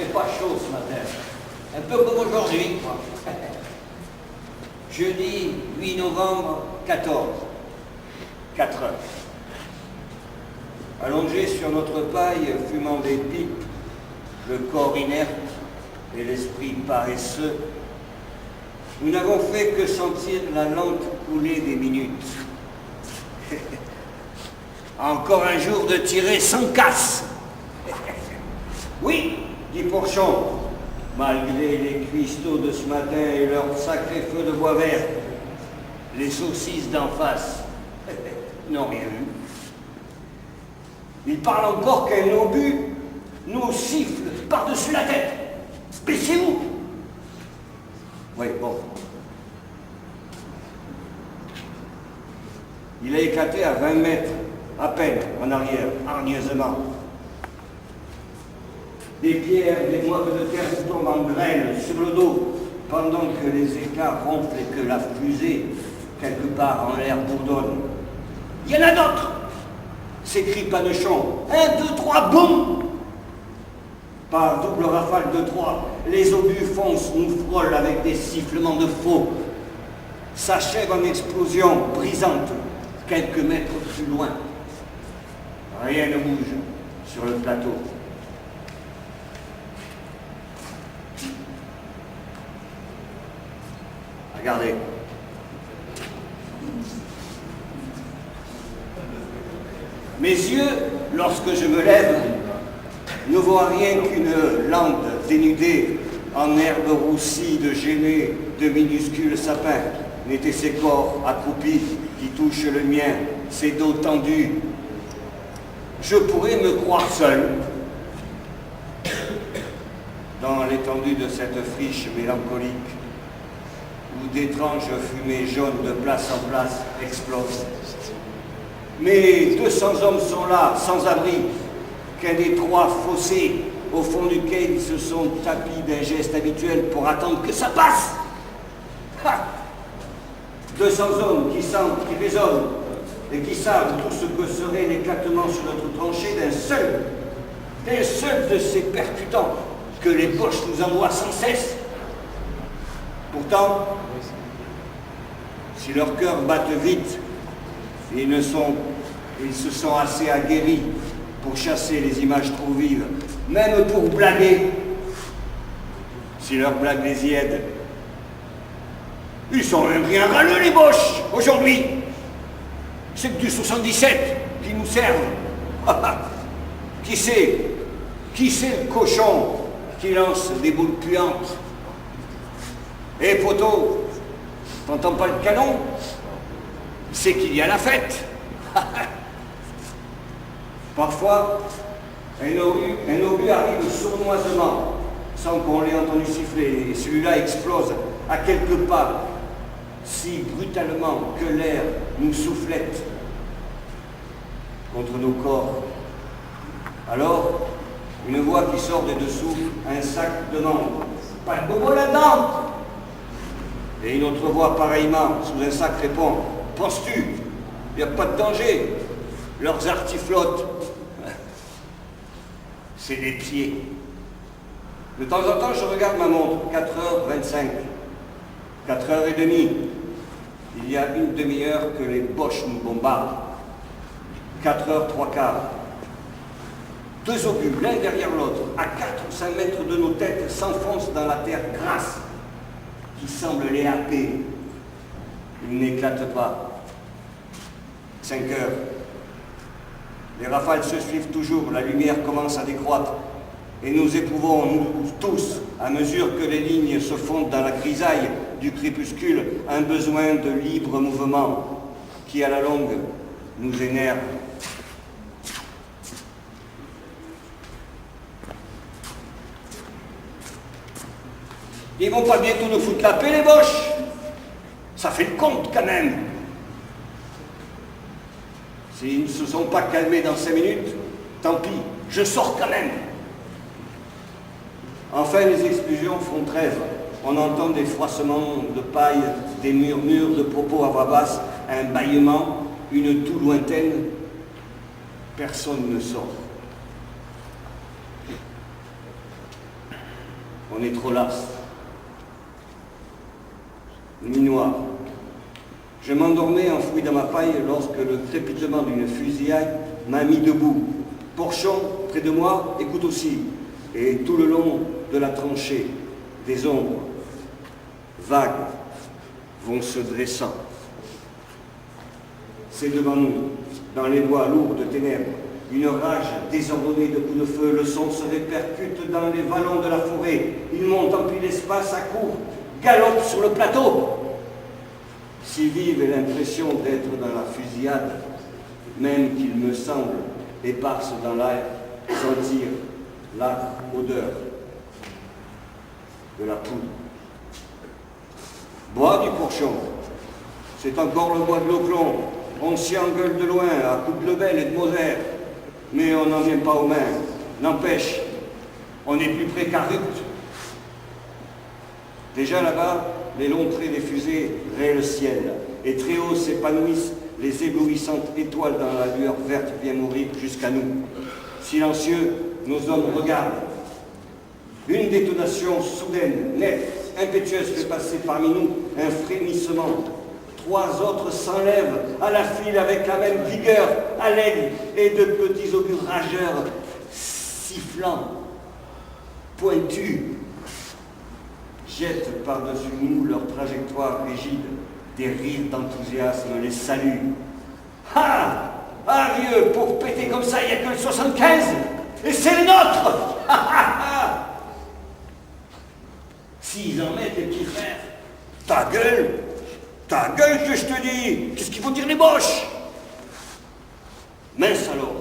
fait pas chaud ce matin. Un peu comme aujourd'hui, quoi. Jeudi 8 novembre 14, 4 heures. Allongés sur notre paille, fumant des pipes, le corps inerte et l'esprit paresseux, nous n'avons fait que sentir la lente coulée des minutes. Encore un jour de tirer sans casse. Oui, dit Porchon, malgré les cuistots de ce matin et leur sacré feu de bois vert, les saucisses d'en face n'ont rien eu. Il parle encore qu'un obus nous siffle par-dessus la tête. Baissez-vous. Oui, bon. Il a éclaté à 20 mètres, à peine, en arrière, hargneusement. Des pierres, des mottes de terre tombent en grêle sur le dos, pendant que les éclats ronflent et que la fusée, quelque part en l'air, bourdonne. Il y en a d'autres, s'écrie Panechon. 1, 2, 3, boum! Par double rafale de 3, les obus foncent, nous frôlent avec des sifflements de faux. S'achève en explosion brisante, quelques mètres plus loin. Rien ne bouge sur le plateau. Regardez. Mes yeux, lorsque je me lève, ne voient rien qu'une lande dénudée en herbe roussie de genêts de minuscules sapins. N'étaient ces corps accroupis qui touchent le mien, ses dos tendus. Je pourrais me croire seul dans l'étendue de cette friche mélancolique où d'étranges fumées jaunes de place en place explosent. Mais 200 hommes sont là, sans abri, qu'un étroit fossé au fond duquel ils se sont tapis d'un geste habituel pour attendre que ça passe. Ha! 200 hommes qui sentent, qui raisonnent et qui savent tout ce que serait l'éclatement sur notre tranchée d'un seul de ces percutants que les Boches nous envoient sans cesse. Pourtant, si leurs cœurs battent vite, ils se sont assez aguerris pour chasser les images trop vives, même pour blaguer, si leurs blagues les y aident. Ils sont même bien râleux, les Boches, aujourd'hui. C'est que du 77 qui nous servent. Qui c'est le cochon qui lance des boules puantes? Eh, poteau, t'entends pas le canon? C'est qu'il y a la fête. Parfois, un obus arrive sournoisement, sans qu'on l'ait entendu siffler, et celui-là explose à quelques pas, si brutalement que l'air nous soufflette contre nos corps. Alors, une voix qui sort de dessous un sac demande « Pas de bobo là-dedans !» Et une autre voix pareillement, sous un sac, répond « Penses-tu? Il n'y a pas de danger. Leurs artis flottent. » C'est des pieds. De temps en temps, je regarde ma montre, 4h25, 4h30. Il y a une demi-heure que les Boches nous bombardent. 4h03. Deux obus, l'un derrière l'autre, à 4 ou 5 mètres de nos têtes, s'enfoncent dans la terre grasse qui semble les happer. Ils n'éclatent pas. 5 heures. Les rafales se suivent toujours, la lumière commence à décroître. Et nous éprouvons, nous tous, à mesure que les lignes se fondent dans la grisaille du crépuscule, un besoin de libre mouvement qui, à la longue, nous énerve. Ils vont pas bientôt nous foutre la paix, les Boches? Ça fait le compte, quand même. S'ils ne se sont pas calmés dans 5 minutes, tant pis, je sors quand même. Enfin, les explosions font trêve. On entend des froissements de paille, des murmures de propos à voix basse, un bâillement, une toux lointaine. Personne ne sort. On est trop las. Nuit noire. Je m'endormais enfoui dans ma paille lorsque le crépitement d'une fusillade m'a mis debout. Porchon, près de moi, écoute aussi. Et tout le long de la tranchée, des ombres, vagues, vont se dressant. C'est devant nous, dans les bois lourds de ténèbres, une rage désordonnée de coups de feu. Le son se répercute dans les vallons de la forêt. Il monte, emplit l'espace, accourt, galope sur le plateau. Si vive est l'impression d'être dans la fusillade, même qu'il me semble, éparse dans l'air, sentir l'âcre odeur de la poudre. Bois du Porchon, c'est encore le bois de l'Auclon. On s'y engueule de loin, à coups de Lebel et de Moser, mais on n'en vient pas aux mains. N'empêche, on est plus près qu'à Rupt. Déjà là-bas, les longs traits des fusées rayent le ciel, et très haut s'épanouissent les éblouissantes étoiles dans la lueur verte bien mourir jusqu'à nous. Silencieux, nos hommes regardent. Une détonation soudaine, nette, impétueuse fait passer parmi nous un frémissement. 3 autres s'enlèvent à la file avec la même vigueur, à l'aide et de petits augures rageurs, sifflants, pointus, jettent par-dessus nous leur trajectoire rigide. Des rires d'enthousiasme les saluent. Ah! Ah vieux, pour péter comme ça, il n'y a que le 75! Et c'est les nôtres! S'ils en mettent, les petits frères, ta gueule que je te dis! Qu'est-ce qu'ils vont dire les boches? Mince alors,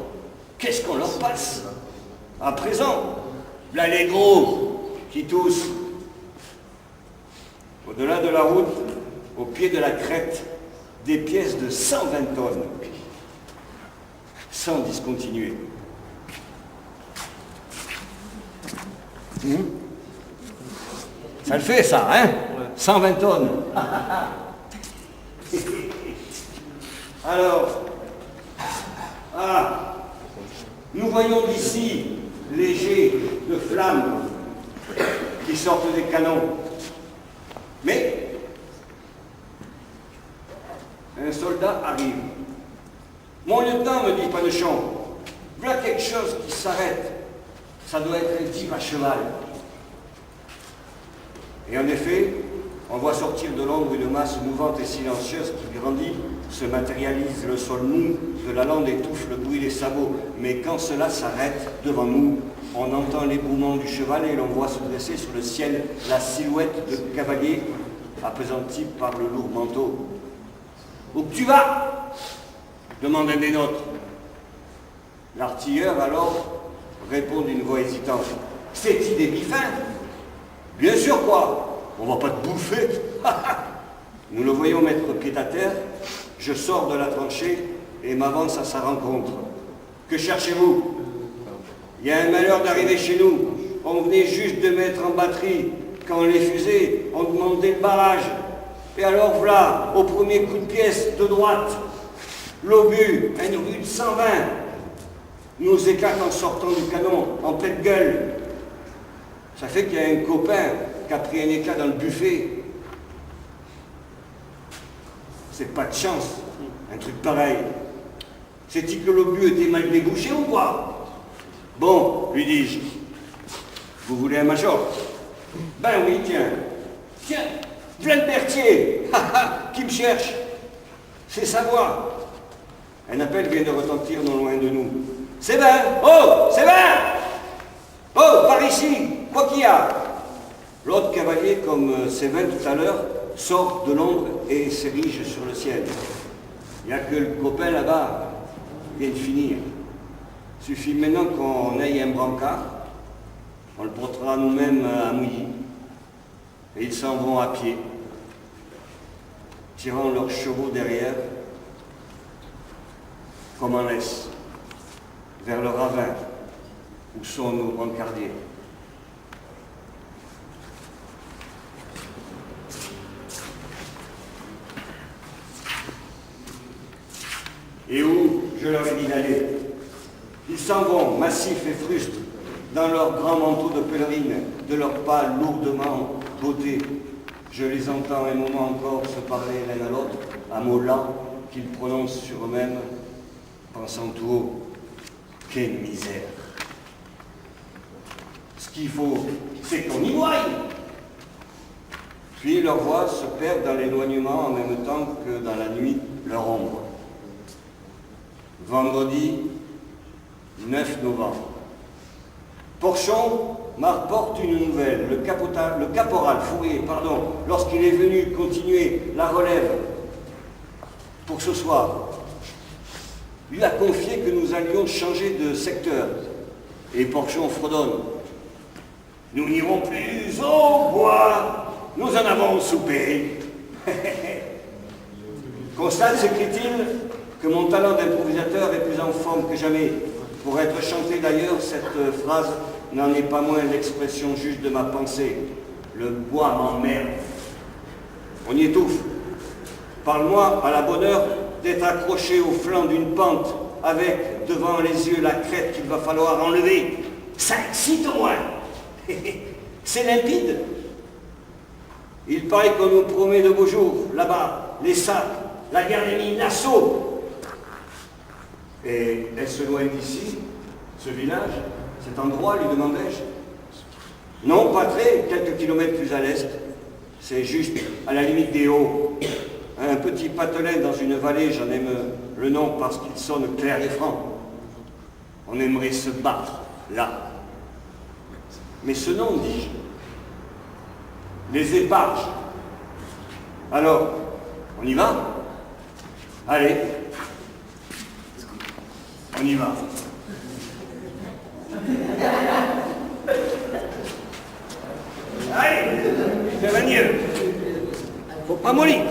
qu'est-ce qu'on leur passe? À présent, là les gros qui toussent. Au-delà de la route, au pied de la crête, des pièces de 120 tonnes, sans discontinuer. Ça le fait, ça, hein? 120 tonnes. Alors, nous voyons d'ici les jets de flammes qui sortent des canons. Mais un soldat arrive. Mon lieutenant, me dit Panechon, voilà quelque chose qui s'arrête. Ça doit être un type à cheval. Et en effet, on voit sortir de l'ombre une masse mouvante et silencieuse qui grandit, se matérialise, le sol mou de la lande étouffe le bruit des sabots. Mais quand cela s'arrête devant nous, on entend l'ébrouement du cheval et l'on voit se dresser sur le ciel la silhouette de cavalier appesanti par le lourd manteau. « Où que tu vas ?» demande un des nôtres. L'artilleur alors répond d'une voix hésitante. « C'est-il des bifins ?»« Bien sûr quoi, on va pas te bouffer. » Nous le voyons mettre pied à terre. Je sors de la tranchée et m'avance à sa rencontre. « Que cherchez-vous ? Il y a un malheur d'arriver chez nous. On venait juste de mettre en batterie. Quand les fusées ont demandé le barrage. Et alors voilà, au premier coup de pièce de droite, l'obus, un obus de 120, nous éclate en sortant du canon, en pleine gueule. Ça fait qu'il y a un copain qui a pris un éclat dans le buffet. C'est pas de chance, un truc pareil. C'est-il que l'obus était mal débouché ou quoi? Bon, lui dis-je, vous voulez un major? Ben oui, tiens, plein de Berthier, qui me cherche. C'est sa voix. Un appel vient de retentir non loin de nous. Sévin! Oh, Sévin! Oh, par ici, quoi qu'il y a? L'autre cavalier, comme Sévin tout à l'heure, sort de l'ombre et s'érige sur le ciel. Il n'y a que le copain là-bas qui vient de finir. Suffit maintenant qu'on aille un brancard, on le portera nous-mêmes à Mouilly. Et ils s'en vont à pied, tirant leurs chevaux derrière, comme en laisse, vers le ravin où sont nos brancardiers. Et où je leur ai dit d'aller. Ils s'en vont, massifs et frustres, dans leurs grands manteaux de pèlerine, de leurs pas lourdement beauté. Je les entends un moment encore se parler l'un à l'autre, à mots lents qu'ils prononcent sur eux-mêmes, pensant tout haut, quelle misère. Ce qu'il faut, c'est qu'on y voie. Puis leurs voix se perdent dans l'éloignement en même temps que dans la nuit leur ombre. Vendredi 9 novembre. Porchon m'apporte une nouvelle. Le caporal Fourier, lorsqu'il est venu continuer la relève pour ce soir, lui a confié que nous allions changer de secteur. Et Porchon fredonne. Nous n'irons plus au bois, nous en avons soupé. Constate, s'écrie-t-il, que mon talent d'improvisateur est plus en forme que jamais. Pour être chanté d'ailleurs, cette phrase n'en est pas moins l'expression juste de ma pensée. Le bois m'emmerde. On y étouffe. Parle-moi à la bonne heure d'être accroché au flanc d'une pente avec devant les yeux la crête qu'il va falloir enlever. Ça excite au moins. C'est limpide. Il paraît qu'on nous promet de beaux jours, là-bas, les sacs, la guerre des mines, l'assaut. Et est-ce loin d'ici, ce village, cet endroit, lui demandai-je. Non, pas très, quelques kilomètres plus à l'est. C'est juste à la limite des Hauts. Un petit patelin dans une vallée, j'en aime le nom parce qu'il sonne clair et franc. On aimerait se battre, là. Mais ce nom, dis-je, les éparges. Alors, on y va? Allez, on y va. Allez, ça va mieux. Faut pas mollir.